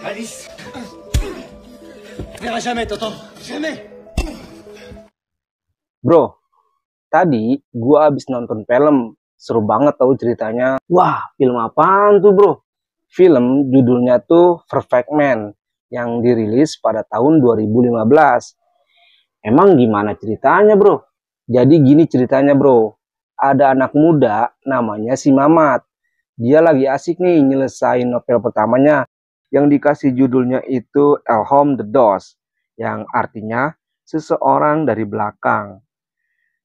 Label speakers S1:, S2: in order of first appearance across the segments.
S1: Alice, tu verras jamais, t'entends? Jamais.
S2: Bro, tadi gua abis nonton film. Seru banget tau ceritanya. Wah, film apaan tuh bro? Film judulnya tuh Perfect Man yang dirilis pada tahun 2015. Emang gimana ceritanya bro? Jadi gini ceritanya bro. Ada anak muda namanya si Mamat. Dia lagi asik nih nyelesain novel pertamanya yang dikasih judulnya itu El Home the Dos, yang artinya seseorang dari belakang.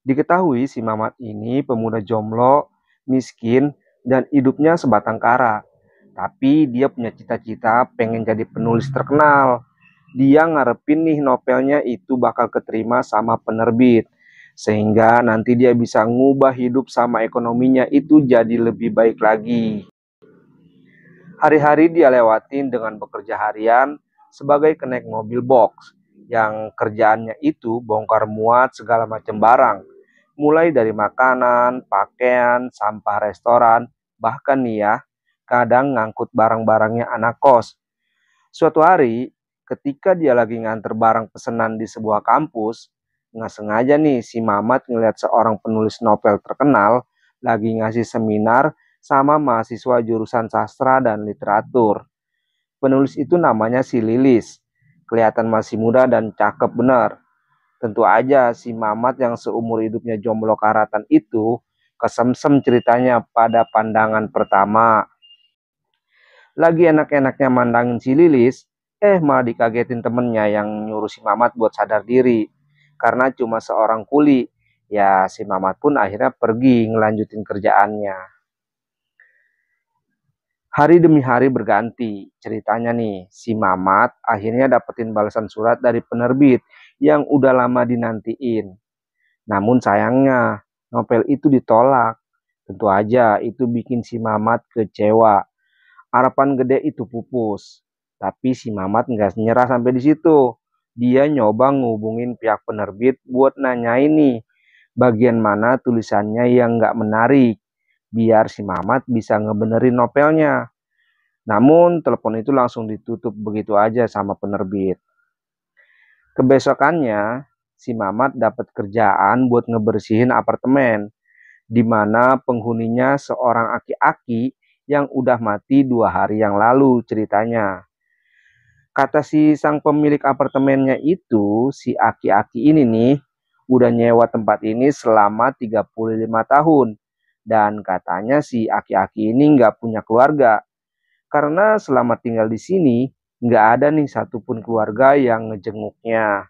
S2: Diketahui si Mamat ini pemuda jomblo, miskin, dan hidupnya sebatang kara. Tapi dia punya cita-cita pengen jadi penulis terkenal. Dia ngarepin nih novelnya itu bakal keterima sama penerbit. Sehingga nanti dia bisa ngubah hidup sama ekonominya itu jadi lebih baik lagi. Hari-hari dia lewatin dengan bekerja harian sebagai kenek mobil box. Yang kerjaannya itu bongkar muat segala macam barang. Mulai dari makanan, pakaian, sampah restoran, bahkan nih ya, kadang ngangkut barang-barangnya anak kos. Suatu hari, ketika dia lagi nganter barang pesanan di sebuah kampus, nggak sengaja nih si Mamat ngeliat seorang penulis novel terkenal lagi ngasih seminar sama mahasiswa jurusan sastra dan literatur. Penulis itu namanya si Lilis. Kelihatan masih muda dan cakep bener. Tentu aja si Mamat yang seumur hidupnya jomblo karatan itu kesemsem ceritanya pada pandangan pertama. Lagi enak-enaknya mandangin si Lilis, malah dikagetin temennya yang nyuruh si Mamat buat sadar diri. Karena cuma seorang kuli, ya si Mamat pun akhirnya pergi ngelanjutin kerjaannya. Hari demi hari berganti, ceritanya nih, si Mamat akhirnya dapetin balasan surat dari penerbit yang udah lama dinantiin. Namun sayangnya, novel itu ditolak. Tentu aja itu bikin si Mamat kecewa. Harapan gede itu pupus. Tapi si Mamat nggak nyerah sampai di situ. Dia nyoba ngubungin pihak penerbit buat nanyain nih, bagian mana tulisannya yang nggak menarik. Biar si Mamat bisa ngebenerin novelnya. Namun telepon itu langsung ditutup begitu aja sama penerbit. Kebesokannya, si Mamat dapat kerjaan buat ngebersihin apartemen, di mana penghuninya seorang aki-aki yang udah mati 2 hari yang lalu ceritanya. Kata si sang pemilik apartemennya itu, si aki-aki ini nih, udah nyewa tempat ini selama 35 tahun. Dan katanya si aki-aki ini nggak punya keluarga. Karena selama tinggal di sini, nggak ada nih satupun keluarga yang ngejenguknya.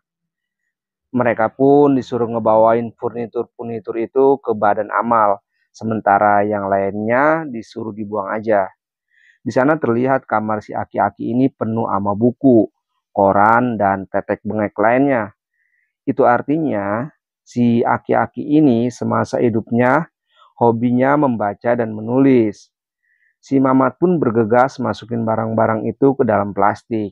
S2: Mereka pun disuruh ngebawain furnitur-furnitur itu ke badan amal, sementara yang lainnya disuruh dibuang aja. Di sana terlihat kamar si aki-aki ini penuh sama buku, koran, dan tetek bengek lainnya. Itu artinya si aki-aki ini semasa hidupnya hobinya membaca dan menulis. Si Mamat pun bergegas masukin barang-barang itu ke dalam plastik.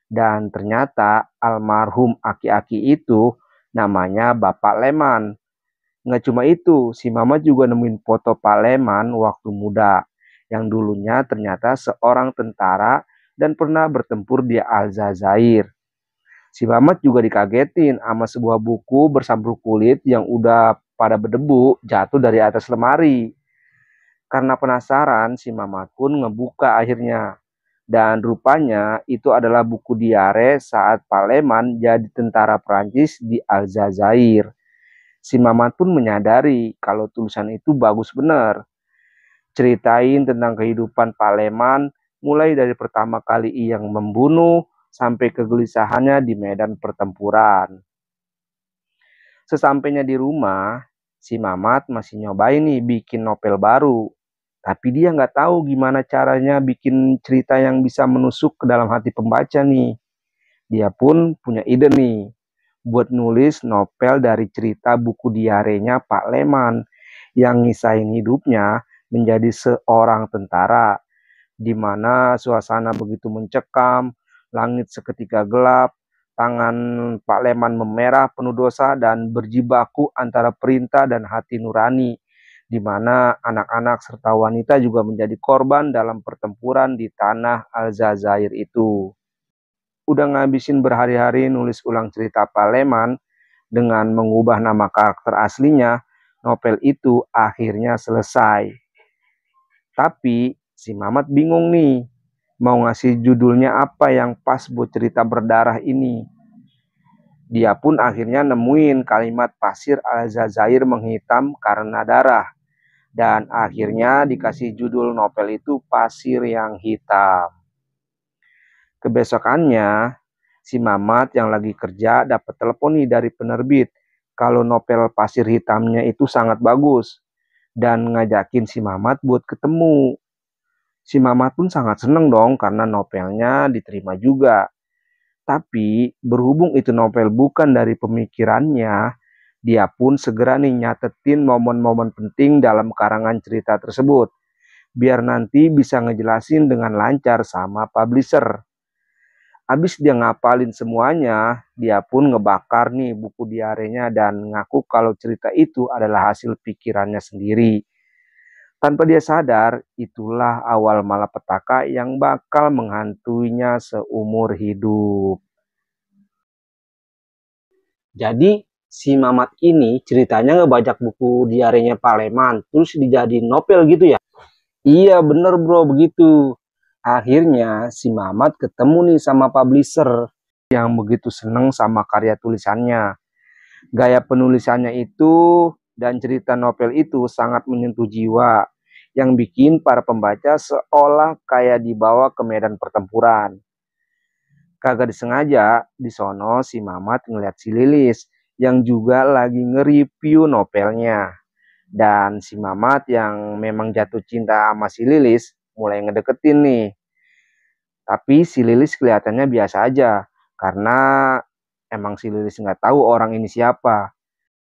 S2: Dan ternyata almarhum aki-aki itu namanya Bapak Leman. Nggak cuma itu, si Mamat juga nemuin foto Pak Leman waktu muda. Yang dulunya ternyata seorang tentara dan pernah bertempur di Aljazair. Si Mamat juga dikagetin sama sebuah buku bersambruk kulit yang udah pada berdebu jatuh dari atas lemari. Karena penasaran, si Mamat pun ngebuka akhirnya. Dan rupanya itu adalah buku diare saat Pak Leman jadi tentara Prancis di Aljazair. Si Mamat pun menyadari kalau tulisan itu bagus benar. Ceritain tentang kehidupan Pak Leman mulai dari pertama kali ia membunuh sampai kegelisahannya di medan pertempuran. Sesampainya di rumah, si Mamat masih nyobain nih bikin novel baru. Tapi dia nggak tahu gimana caranya bikin cerita yang bisa menusuk ke dalam hati pembaca nih. Dia pun punya ide nih, buat nulis novel dari cerita buku diarenya Pak Leman yang ngisahin hidupnya menjadi seorang tentara, di mana suasana begitu mencekam, langit seketika gelap, tangan Pak Leman memerah penuh dosa dan berjibaku antara perintah dan hati nurani, di mana anak-anak serta wanita juga menjadi korban dalam pertempuran di tanah Aljazair itu. Udah ngabisin berhari-hari nulis ulang cerita Paleman dengan mengubah nama karakter aslinya, novel itu akhirnya selesai. Tapi si Mamat bingung nih, mau ngasih judulnya apa yang pas buat cerita berdarah ini. Dia pun akhirnya nemuin kalimat pasir Aljazair menghitam karena darah. Dan akhirnya dikasih judul novel itu Pasir yang Hitam. Kebesokannya, si Mamat yang lagi kerja dapat telepon nih dari penerbit kalau novel Pasir Hitamnya itu sangat bagus dan ngajakin si Mamat buat ketemu. Si Mamat pun sangat seneng dong karena novelnya diterima juga. Tapi berhubung itu novel bukan dari pemikirannya, dia pun segera nih nyatetin momen-momen penting dalam karangan cerita tersebut, biar nanti bisa ngejelasin dengan lancar sama publisher. Abis dia ngapalin semuanya, dia pun ngebakar nih buku diarenya dan ngaku kalau cerita itu adalah hasil pikirannya sendiri. Tanpa dia sadar, itulah awal malapetaka yang bakal menghantuinya seumur hidup. Jadi si Mamat ini ceritanya ngebajak buku diarenya Paleman, terus dijadiin novel gitu ya? Iya bener bro, begitu. Akhirnya si Mamat ketemu nih sama publisher yang begitu seneng sama karya tulisannya. Gaya penulisannya itu dan cerita novel itu sangat menyentuh jiwa, yang bikin para pembaca seolah kayak dibawa ke medan pertempuran. Kagak disengaja, di sono si Mamat ngeliat si Lilis yang juga lagi nge-review novelnya. Dan si Mamat yang memang jatuh cinta sama si Lilis mulai ngedeketin nih. Tapi si Lilis kelihatannya biasa aja karena emang si Lilis nggak tahu orang ini siapa.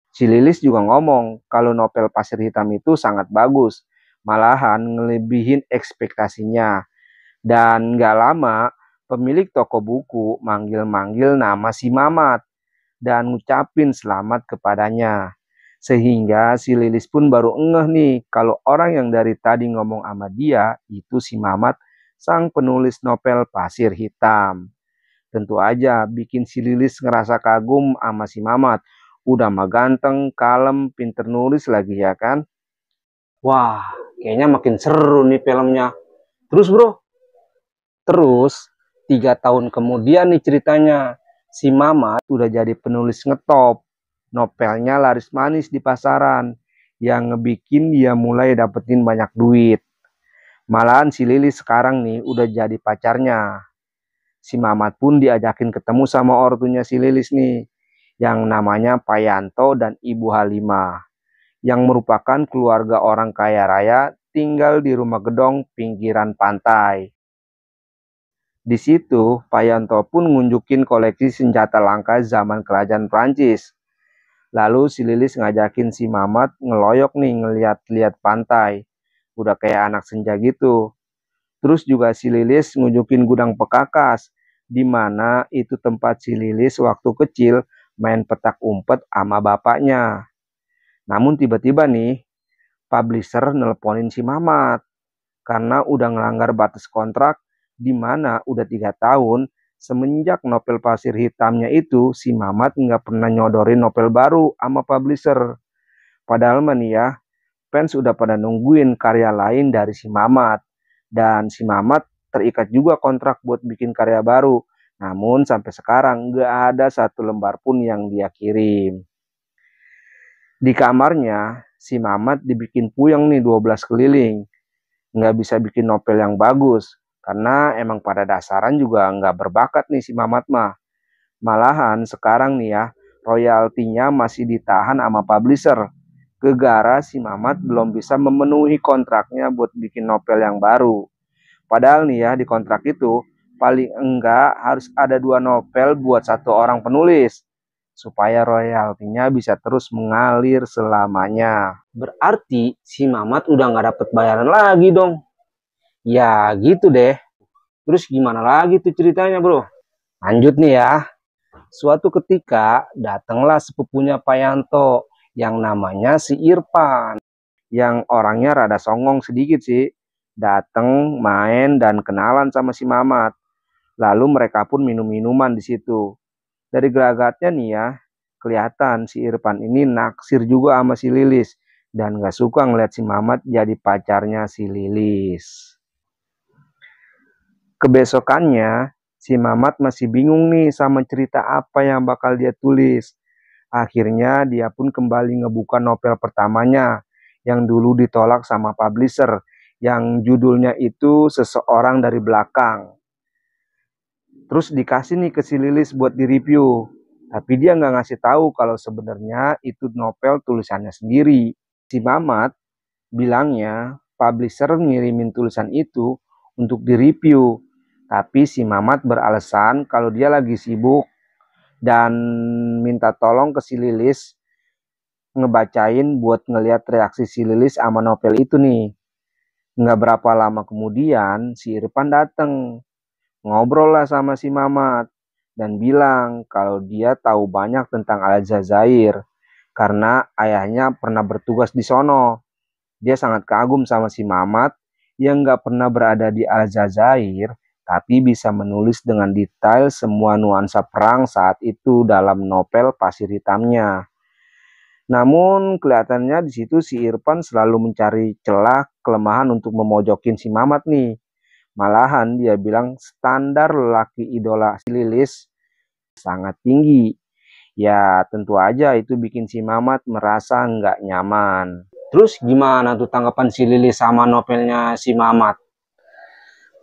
S2: Si Lilis juga ngomong kalau novel Pasir Hitam itu sangat bagus, malahan ngelebihin ekspektasinya. Dan nggak lama, pemilik toko buku manggil-manggil nama si Mamat dan ngucapin selamat kepadanya. Sehingga si Lilis pun baru ngeh nih kalau orang yang dari tadi ngomong sama dia itu si Mamat, sang penulis novel Pasir Hitam. Tentu aja bikin si Lilis ngerasa kagum sama si Mamat. Udah mah ganteng, kalem, pinter nulis lagi ya kan. Wah, kayaknya makin seru nih filmnya. Terus bro, terus 3 tahun kemudian nih ceritanya, si Mamat udah jadi penulis ngetop. Novelnya laris manis di pasaran, yang ngebikin dia mulai dapetin banyak duit. Malahan si Lilis sekarang nih udah jadi pacarnya. Si Mamat pun diajakin ketemu sama ortunya si Lilis nih, yang namanya Pak Yanto dan Ibu Halimah, yang merupakan keluarga orang kaya raya tinggal di rumah gedong pinggiran pantai. Di situ, Pak Yanto pun ngunjukin koleksi senjata langka zaman kerajaan Prancis. Lalu si Lilis ngajakin si Mamat ngeloyok nih ngeliat-liat pantai. Udah kayak anak senja gitu. Terus juga si Lilis ngunjukin gudang pekakas, di mana itu tempat si Lilis waktu kecil main petak umpet sama bapaknya. Namun tiba-tiba nih, publisher nelponin si Mamat karena udah ngelanggar batas kontrak, di mana udah 3 tahun semenjak novel Pasir Hitamnya itu si Mamat nggak pernah nyodorin novel baru sama publisher. Padahal mah nih ya, fans udah pada nungguin karya lain dari si Mamat. Dan si Mamat terikat juga kontrak buat bikin karya baru. Namun sampai sekarang nggak ada satu lembar pun yang dia kirim. Di kamarnya, si Mamat dibikin puyeng nih 12 keliling. Nggak bisa bikin novel yang bagus. Karena emang pada dasaran juga nggak berbakat nih si Mamat mah. Malahan sekarang nih ya, royaltinya masih ditahan sama publisher. Gegara si Mamat belum bisa memenuhi kontraknya buat bikin novel yang baru. Padahal nih ya, di kontrak itu paling enggak harus ada 2 novel buat 1 orang penulis, supaya royaltinya bisa terus mengalir selamanya. Berarti si Mamat udah nggak dapet bayaran lagi dong. Ya gitu deh. Terus gimana lagi tuh ceritanya bro? Lanjut nih ya. Suatu ketika datanglah sepupunya Pak Yanto yang namanya si Irfan. yang orangnya rada songong sedikit sih. Dateng, main, dan kenalan sama si Mamat. Lalu mereka pun minum minuman di situ. Dari gelagatnya nih ya, kelihatan si Irfan ini naksir juga sama si Lilis. Dan gak suka ngeliat si Mamat jadi pacarnya si Lilis. Kebesokannya, si Mamat masih bingung nih sama cerita apa yang bakal dia tulis. Akhirnya dia pun kembali ngebuka novel pertamanya yang dulu ditolak sama publisher, yang judulnya itu Seseorang dari Belakang. Terus dikasih nih ke si Lilis buat direview. Tapi dia nggak ngasih tahu kalau sebenarnya itu novel tulisannya sendiri. Si Mamat bilangnya publisher ngirimin tulisan itu untuk direview. Tapi si Mamat beralasan kalau dia lagi sibuk dan minta tolong ke si Lilis ngebacain buat ngeliat reaksi si Lilis sama novel itu nih. Nggak berapa lama kemudian si Irfan dateng. Ngobrol lah sama si Mamat dan bilang kalau dia tahu banyak tentang Aljazair karena ayahnya pernah bertugas di sono. Dia sangat kagum sama si Mamat yang nggak pernah berada di Aljazair tapi bisa menulis dengan detail semua nuansa perang saat itu dalam novel Pasir Hitamnya. Namun kelihatannya di situ si Irfan selalu mencari celah kelemahan untuk memojokin si Mamat nih. Malahan dia bilang standar lelaki idola si Lilis sangat tinggi. Ya tentu aja itu bikin si Mamat merasa nggak nyaman. Terus gimana tuh tanggapan si Lilis sama novelnya si Mamat?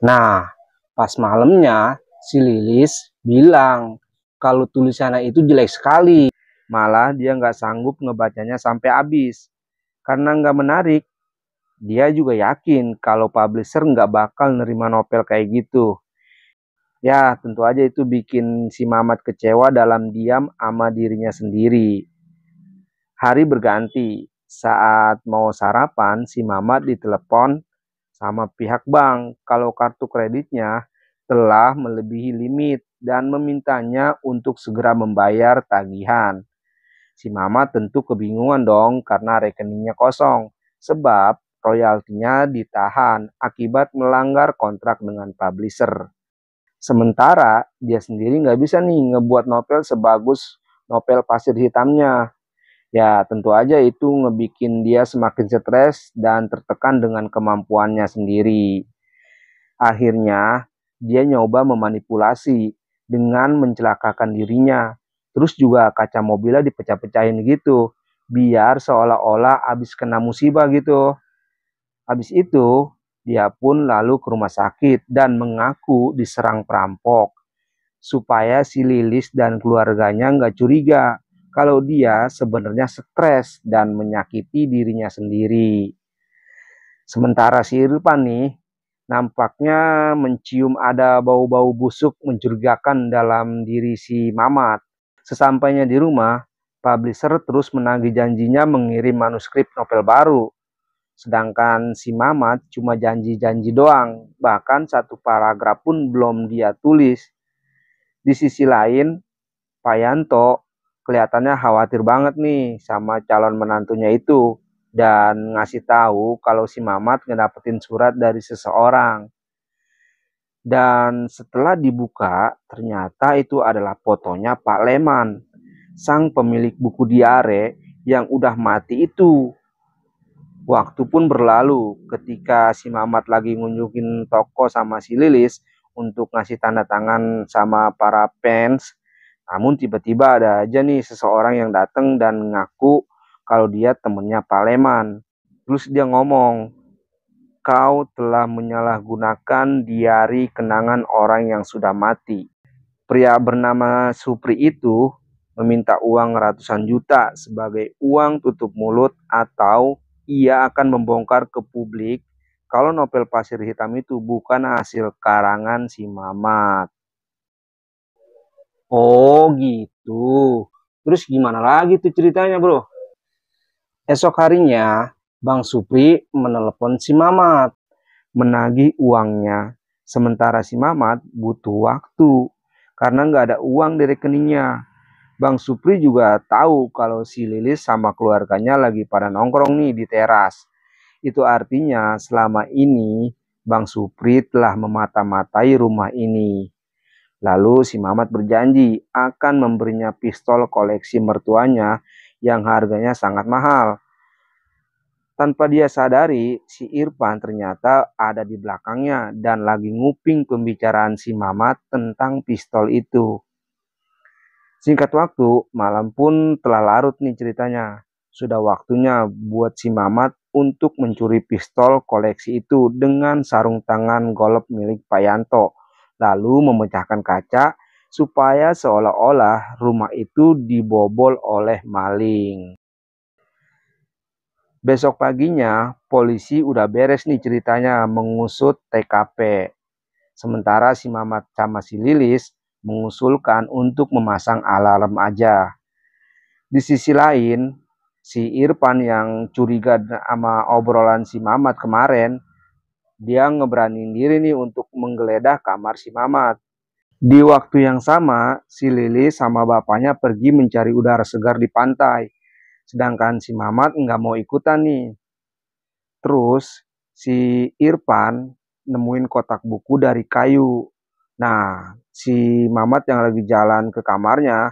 S2: Nah, pas malamnya si Lilis bilang kalau tulisannya itu jelek sekali. Malah dia nggak sanggup ngebacanya sampai habis. Karena nggak menarik. Dia juga yakin kalau publisher nggak bakal nerima novel kayak gitu. Ya, tentu aja itu bikin si Mamat kecewa dalam diam sama dirinya sendiri. Hari berganti. Saat mau sarapan, si Mamat ditelepon sama pihak bank kalau kartu kreditnya telah melebihi limit dan memintanya untuk segera membayar tagihan. Si Mamat tentu kebingungan dong karena rekeningnya kosong. Sebab royaltinya ditahan akibat melanggar kontrak dengan publisher. Sementara dia sendiri nggak bisa nih ngebuat novel sebagus novel Pasir Hitamnya. Ya tentu aja itu ngebikin dia semakin stres dan tertekan dengan kemampuannya sendiri. Akhirnya dia nyoba memanipulasi dengan mencelakakan dirinya. Terus juga kaca mobilnya dipecah-pecahin gitu. Biar seolah-olah abis kena musibah gitu. Habis itu, dia pun lalu ke rumah sakit dan mengaku diserang perampok. Supaya si Lilis dan keluarganya nggak curiga kalau dia sebenarnya stres dan menyakiti dirinya sendiri. Sementara si Irfan nih, nampaknya mencium ada bau-bau busuk mencurigakan dalam diri si Mamat. Sesampainya di rumah, publisher terus menagih janjinya mengirim manuskrip novel baru. Sedangkan si Mamat cuma janji-janji doang, bahkan satu paragraf pun belum dia tulis. Di sisi lain, Pak Yanto kelihatannya khawatir banget nih sama calon menantunya itu dan ngasih tahu kalau si Mamat ngedapetin surat dari seseorang. Dan setelah dibuka, ternyata itu adalah fotonya Pak Leman, sang pemilik buku diare yang udah mati itu. Waktu pun berlalu ketika si Mamat lagi ngunjungin toko sama si Lilis untuk ngasih tanda tangan sama para fans. Namun tiba-tiba ada aja nih seseorang yang datang dan ngaku kalau dia temennya Pak Leman. Terus dia ngomong, kau telah menyalahgunakan diari kenangan orang yang sudah mati. Pria bernama Supri itu meminta uang ratusan juta sebagai uang tutup mulut atau ia akan membongkar ke publik kalau novel Pasir Hitam itu bukan hasil karangan si Mamat. Oh gitu. Terus gimana lagi tuh ceritanya bro? Esok harinya, Bang Supri menelepon si Mamat, menagih uangnya. Sementara si Mamat butuh waktu, karena nggak ada uang di rekeningnya. Bang Supri juga tahu kalau si Lilis sama keluarganya lagi pada nongkrong nih di teras. Itu artinya selama ini Bang Supri telah memata-matai rumah ini. Lalu si Mamat berjanji akan memberinya pistol koleksi mertuanya yang harganya sangat mahal. Tanpa dia sadari, si Irfan ternyata ada di belakangnya dan lagi nguping pembicaraan si Mamat tentang pistol itu. Singkat waktu, malam pun telah larut nih ceritanya. Sudah waktunya buat si Mamat untuk mencuri pistol koleksi itu dengan sarung tangan golf milik Pak Yanto. Lalu memecahkan kaca supaya seolah-olah rumah itu dibobol oleh maling. Besok paginya, polisi udah beres nih ceritanya mengusut TKP. Sementara si Mamat sama si Lilis mengusulkan untuk memasang alarm aja. Di sisi lain, si Irfan yang curiga sama obrolan si Mamat kemarin, dia ngeberanin diri nih untuk menggeledah kamar si Mamat. Di waktu yang sama, si Lilis sama bapaknya pergi mencari udara segar di pantai. Sedangkan si Mamat nggak mau ikutan nih. Terus si Irfan nemuin kotak buku dari kayu. Nah, si Mamat yang lagi jalan ke kamarnya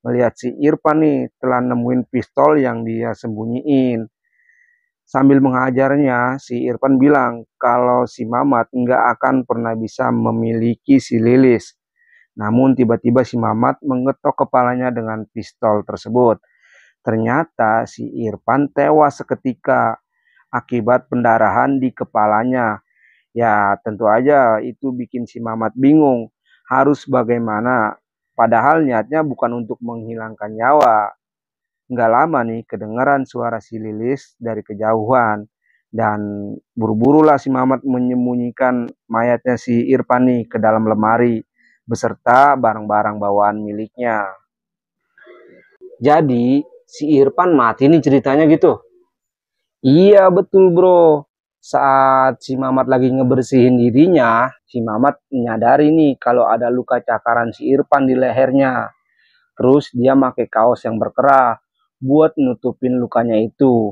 S2: melihat si Irfan nih telah nemuin pistol yang dia sembunyiin. Sambil menghajarnya, si Irfan bilang kalau si Mamat nggak akan pernah bisa memiliki si Lilis. Namun tiba-tiba si Mamat mengetok kepalanya dengan pistol tersebut. Ternyata si Irfan tewas seketika akibat pendarahan di kepalanya. Ya tentu aja itu bikin si Mamat bingung harus bagaimana. Padahal niatnya bukan untuk menghilangkan nyawa. Nggak lama nih kedengaran suara si Lilis dari kejauhan. Dan buru-burulah si Mamat menyembunyikan mayatnya si Irfan nih ke dalam lemari beserta barang-barang bawaan miliknya. Jadi si Irfan mati nih ceritanya gitu. Iya betul bro. Saat si Mamat lagi ngebersihin dirinya, si Mamat menyadari nih kalau ada luka cakaran si Irfan di lehernya. Terus dia pakai kaos yang berkerah buat nutupin lukanya itu.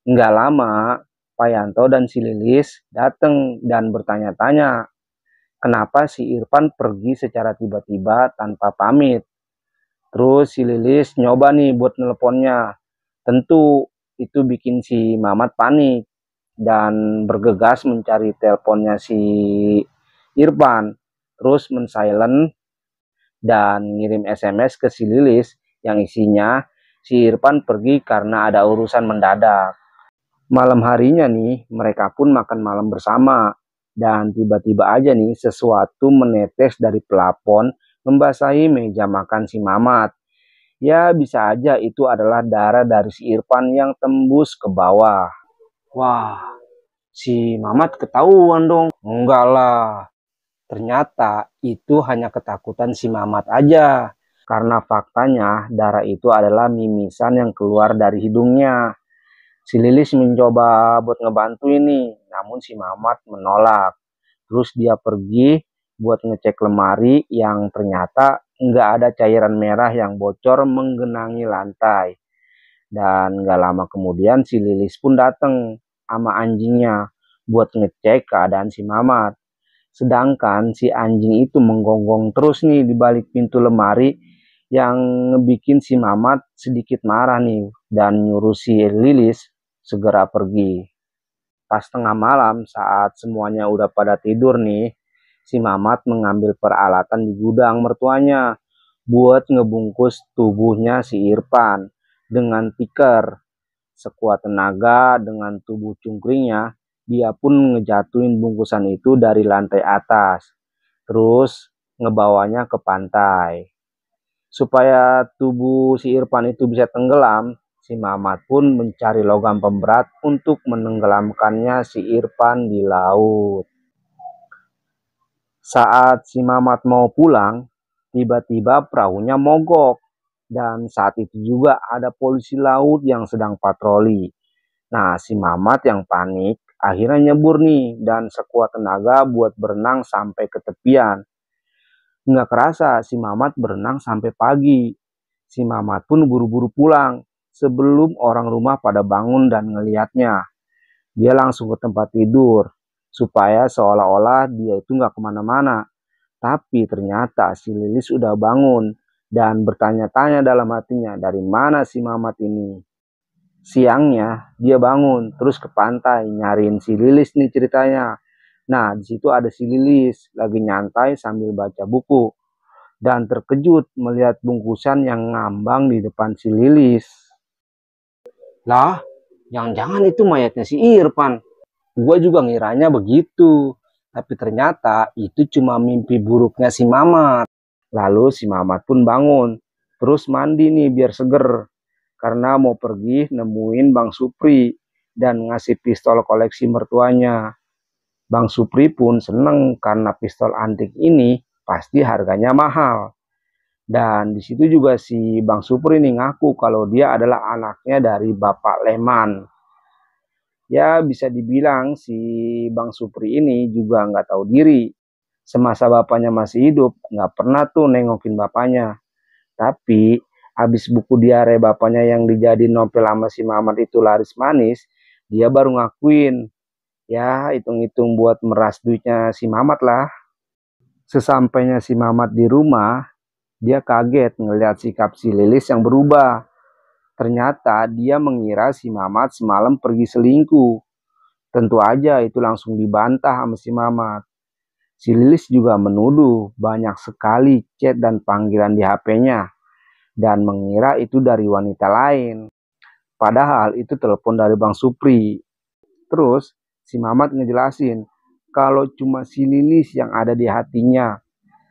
S2: Nggak lama, Pak Yanto dan si Lilis datang dan bertanya-tanya kenapa si Irfan pergi secara tiba-tiba tanpa pamit. Terus si Lilis nyoba nih buat nelponnya. Tentu itu bikin si Mamat panik dan bergegas mencari teleponnya si Irfan. Terus men-silent dan ngirim SMS ke si Lilis yang isinya si Irfan pergi karena ada urusan mendadak. Malam harinya nih mereka pun makan malam bersama dan tiba-tiba aja nih sesuatu menetes dari plafon membasahi meja makan si Mamat. Ya bisa aja itu adalah darah dari si Irfan yang tembus ke bawah. Wah, si Mamat ketahuan dong. Enggak lah. Ternyata itu hanya ketakutan si Mamat aja. Karena faktanya darah itu adalah mimisan yang keluar dari hidungnya. Si Lilis mencoba buat ngebantu ini, namun si Mamat menolak. Terus dia pergi buat ngecek lemari yang ternyata nggak ada cairan merah yang bocor menggenangi lantai. Dan nggak lama kemudian si Lilis pun datang sama anjingnya buat ngecek keadaan si Mamat. Sedangkan si anjing itu menggonggong terus nih di balik pintu lemari yang ngebikin si Mamat sedikit marah nih dan nyuruh si Lilis segera pergi. Pas tengah malam saat semuanya udah pada tidur nih, si Mamat mengambil peralatan di gudang mertuanya buat ngebungkus tubuhnya si Irfan dengan tikar. Sekuat tenaga dengan tubuh cungkringnya, dia pun ngejatuhin bungkusan itu dari lantai atas. Terus ngebawanya ke pantai. Supaya tubuh si Irfan itu bisa tenggelam, si Mamat pun mencari logam pemberat untuk menenggelamkannya si Irfan di laut. Saat si Mamat mau pulang, tiba-tiba perahunya mogok. Dan saat itu juga ada polisi laut yang sedang patroli. Nah, si Mamat yang panik akhirnya nyebur nih dan sekuat tenaga buat berenang sampai ke tepian. Nggak kerasa si Mamat berenang sampai pagi. Si Mamat pun buru-buru pulang sebelum orang rumah pada bangun dan ngelihatnya. Dia langsung ke tempat tidur, supaya seolah-olah dia itu nggak kemana-mana. Tapi ternyata si Lilis udah bangun dan bertanya-tanya dalam hatinya, dari mana si Mamat ini? Siangnya dia bangun terus ke pantai nyariin si Lilis nih ceritanya. Nah, di situ ada si Lilis lagi nyantai sambil baca buku dan terkejut melihat bungkusan yang ngambang di depan si Lilis. Lah, jangan-jangan itu mayatnya si Irfan. Gua juga ngiranya begitu. Tapi ternyata itu cuma mimpi buruknya si Mamat. Lalu si Mamat pun bangun. Terus mandi nih biar seger. Karena mau pergi nemuin Bang Supri dan ngasih pistol koleksi mertuanya. Bang Supri pun seneng karena pistol antik ini pasti harganya mahal. Dan di situ juga si Bang Supri nih ngaku kalau dia adalah anaknya dari Bapak Leman. Ya bisa dibilang si Bang Supri ini juga nggak tahu diri. Semasa bapaknya masih hidup, nggak pernah tuh nengokin bapaknya. Tapi habis buku diare bapaknya yang dijadiin novel sama si Mamat itu laris manis, dia baru ngakuin. Ya hitung-hitung buat meras duitnya si Mamat lah. Sesampainya si Mamat di rumah, dia kaget ngelihat sikap si Lilis yang berubah. Ternyata dia mengira si Mamat semalam pergi selingkuh. Tentu aja itu langsung dibantah sama si Mamat. Si Lilis juga menuduh banyak sekali chat dan panggilan di HP-nya dan mengira itu dari wanita lain. Padahal itu telepon dari Bang Supri. Terus si Mamat ngejelasin kalau cuma si Lilis yang ada di hatinya.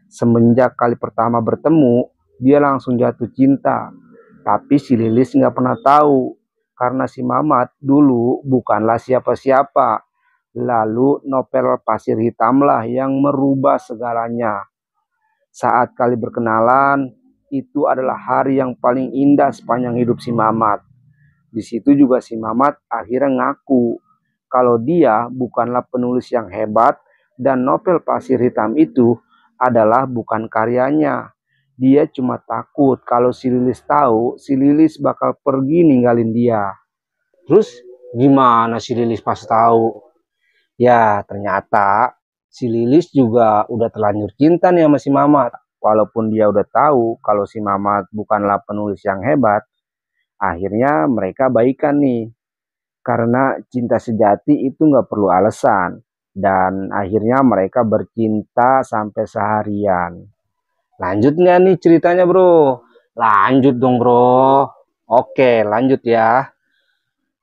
S2: Semenjak kali pertama bertemu, dia langsung jatuh cinta. Tapi si Lilis nggak pernah tahu karena si Mamat dulu bukanlah siapa-siapa. Lalu novel Pasir Hitamlah yang merubah segalanya. Saat kali berkenalan, itu adalah hari yang paling indah sepanjang hidup si Mamat. Di situ juga si Mamat akhirnya ngaku kalau dia bukanlah penulis yang hebat dan novel Pasir Hitam itu adalah bukan karyanya. Dia cuma takut kalau si Lilis tahu, si Lilis bakal pergi ninggalin dia. Terus gimana si Lilis pas tahu? Ya, ternyata si Lilis juga udah terlanjur cinta nih sama si Mamat. Walaupun dia udah tahu kalau si Mamat bukanlah penulis yang hebat, akhirnya mereka baikan nih. Karena cinta sejati itu nggak perlu alasan. Dan akhirnya mereka bercinta sampai seharian. Lanjut nggak nih ceritanya bro? Lanjut dong bro. Oke lanjut ya.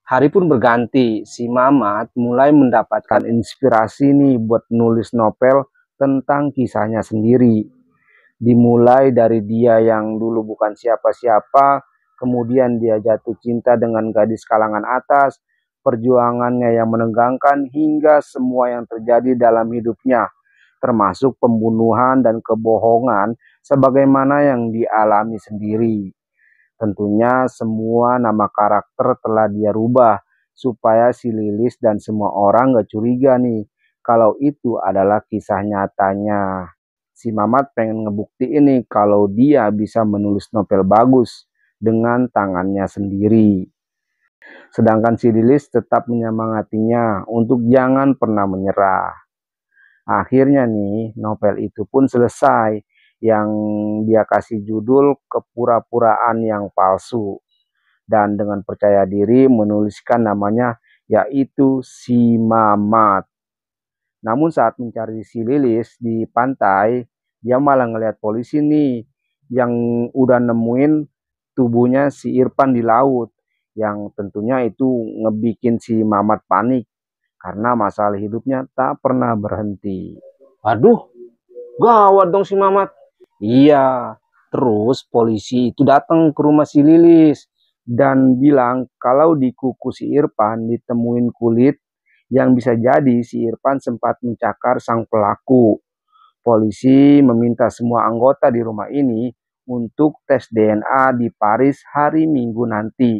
S2: Hari pun berganti, si Mamat mulai mendapatkan inspirasi nih buat nulis novel tentang kisahnya sendiri. Dimulai dari dia yang dulu bukan siapa-siapa, kemudian dia jatuh cinta dengan gadis kalangan atas, perjuangannya yang menegangkan hingga semua yang terjadi dalam hidupnya, termasuk pembunuhan dan kebohongan sebagaimana yang dialami sendiri. Tentunya semua nama karakter telah dia rubah supaya si Lilis dan semua orang gak curiga nih kalau itu adalah kisah nyatanya. Si Mamat pengen ngebuktiin nih kalau dia bisa menulis novel bagus dengan tangannya sendiri. Sedangkan si Lilis tetap menyemangatinya untuk jangan pernah menyerah. Akhirnya nih novel itu pun selesai yang dia kasih judul Kepura-puraan yang Palsu. Dan dengan percaya diri menuliskan namanya yaitu si Mamat. Namun saat mencari si Lilis di pantai, dia malah ngelihat polisi nih yang udah nemuin tubuhnya si Irfan di laut. Yang tentunya itu ngebikin si Mamat panik karena masalah hidupnya tak pernah berhenti. Waduh, gawat dong si Mamat. Iya, terus polisi itu datang ke rumah si Lilis dan bilang kalau di kuku si Irfan ditemuin kulit yang bisa jadi si Irfan sempat mencakar sang pelaku. Polisi meminta semua anggota di rumah ini untuk tes DNA di Paris hari Minggu nanti,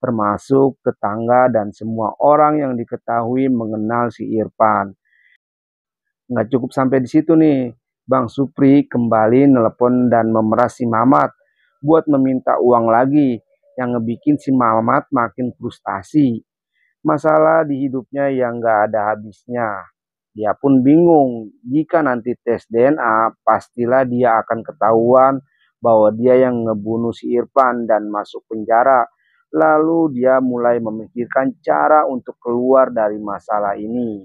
S2: termasuk tetangga dan semua orang yang diketahui mengenal si Irfan. Nggak cukup sampai di situ nih, Bang Supri kembali nelpon dan memeras si Mamat buat meminta uang lagi yang ngebikin si Mamat makin frustasi. Masalah di hidupnya yang gak ada habisnya. Dia pun bingung, jika nanti tes DNA, pastilah dia akan ketahuan bahwa dia yang ngebunuh si Irfan dan masuk penjara. Lalu dia mulai memikirkan cara untuk keluar dari masalah ini.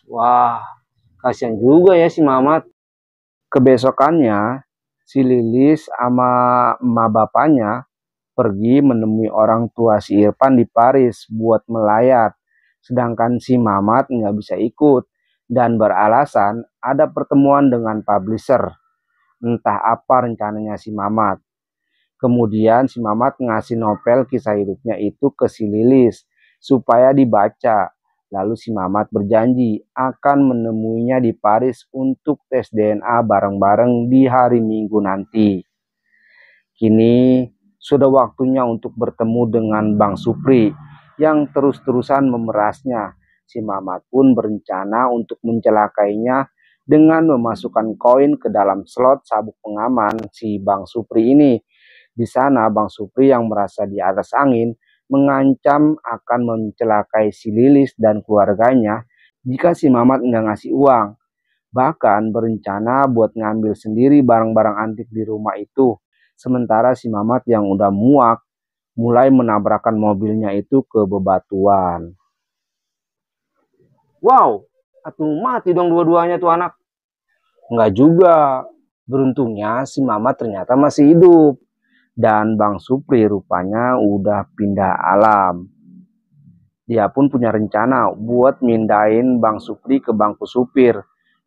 S2: Wah, kasihan juga ya si Mamat. Kebesokannya, si Lilis sama emak bapaknya pergi menemui orang tua si Irfan di Paris buat melayat. Sedangkan si Mamat nggak bisa ikut dan beralasan ada pertemuan dengan publisher. Entah apa rencananya si Mamat. Kemudian si Mamat ngasih novel kisah hidupnya itu ke si Lilis supaya dibaca. Lalu si Mamat berjanji akan menemuinya di Paris untuk tes DNA bareng-bareng di hari Minggu nanti. Kini sudah waktunya untuk bertemu dengan Bang Supri yang terus-terusan memerasnya. Si Mamat pun berencana untuk mencelakainya dengan memasukkan koin ke dalam slot sabuk pengaman si Bang Supri ini. Di sana Bang Supri yang merasa di atas angin mengancam akan mencelakai si Lilis dan keluarganya jika si Mamat nggak ngasih uang. Bahkan berencana buat ngambil sendiri barang-barang antik di rumah itu. Sementara si Mamat yang udah muak mulai menabrakkan mobilnya itu ke bebatuan. Wow, atuh mati dong dua-duanya tuh anak. Enggak juga. Beruntungnya si Mamat ternyata masih hidup. Dan Bang Supri rupanya udah pindah alam. Dia pun punya rencana buat mindahin Bang Supri ke bangku supir.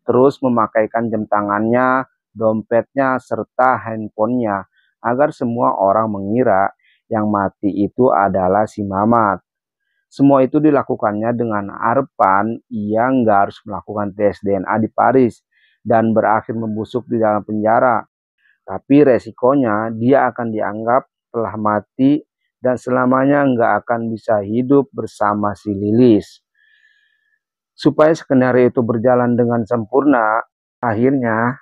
S2: Terus memakaikan jam tangannya, dompetnya, serta handphonenya. Agar semua orang mengira yang mati itu adalah si Mamat. Semua itu dilakukannya dengan harapan ia nggak harus melakukan tes DNA di Paris dan berakhir membusuk di dalam penjara. Tapi resikonya dia akan dianggap telah mati dan selamanya nggak akan bisa hidup bersama si Lilis. Supaya skenario itu berjalan dengan sempurna, akhirnya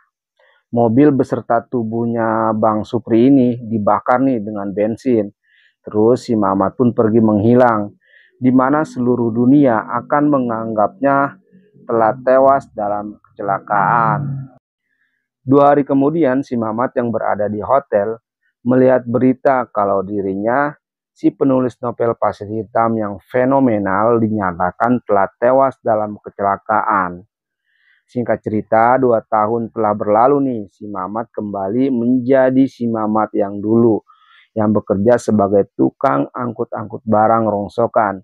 S2: mobil beserta tubuhnya Bang Supri ini dibakar nih dengan bensin. Terus si Mamat pun pergi menghilang, di mana seluruh dunia akan menganggapnya telah tewas dalam kecelakaan. 2 hari kemudian si Mamat yang berada di hotel melihat berita kalau dirinya, si penulis novel pasir hitam yang fenomenal, dinyatakan telah tewas dalam kecelakaan. Singkat cerita, 2 tahun telah berlalu nih, si Mamat kembali menjadi si Mamat yang dulu, yang bekerja sebagai tukang angkut-angkut barang rongsokan.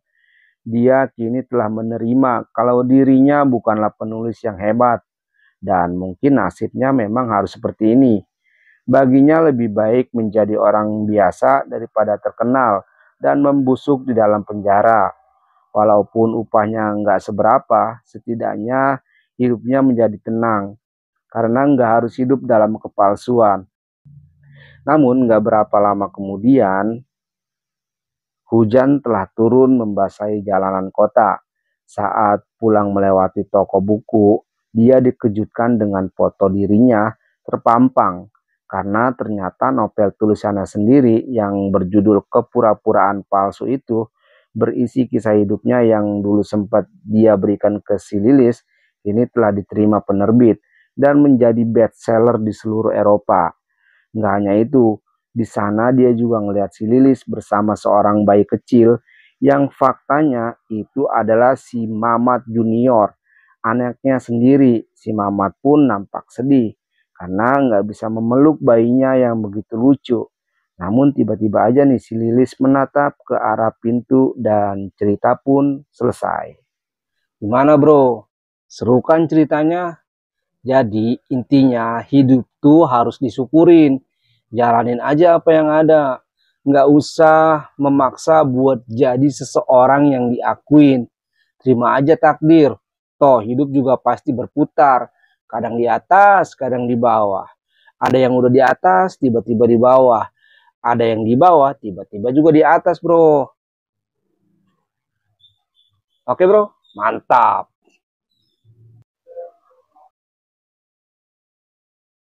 S2: Dia kini telah menerima kalau dirinya bukanlah penulis yang hebat, dan mungkin nasibnya memang harus seperti ini. Baginya lebih baik menjadi orang biasa daripada terkenal dan membusuk di dalam penjara. Walaupun upahnya nggak seberapa, setidaknya hidupnya menjadi tenang. Karena nggak harus hidup dalam kepalsuan. Namun nggak berapa lama kemudian, hujan telah turun membasahi jalanan kota. Saat pulang melewati toko buku, dia dikejutkan dengan foto dirinya terpampang. Karena ternyata novel tulisannya sendiri yang berjudul Kepura-puraan Palsu itu berisi kisah hidupnya yang dulu sempat dia berikan ke si Lilis, ini telah diterima penerbit dan menjadi bestseller di seluruh Eropa. Nggak hanya itu, di sana dia juga ngelihat si Lilis bersama seorang bayi kecil yang faktanya itu adalah si Mamat Junior, anaknya sendiri. Si Mamat pun nampak sedih karena nggak bisa memeluk bayinya yang begitu lucu. Namun tiba-tiba aja nih si Lilis menatap ke arah pintu dan cerita pun selesai. Gimana bro? Seru kan ceritanya? Jadi intinya hidup tuh harus disyukurin. Jalanin aja apa yang ada. Nggak usah memaksa buat jadi seseorang yang diakuin. Terima aja takdir. Toh hidup juga pasti berputar. Kadang di atas, kadang di bawah. Ada yang udah di atas, tiba-tiba di bawah. Ada yang di bawah, tiba-tiba juga di atas bro. Oke bro, mantap.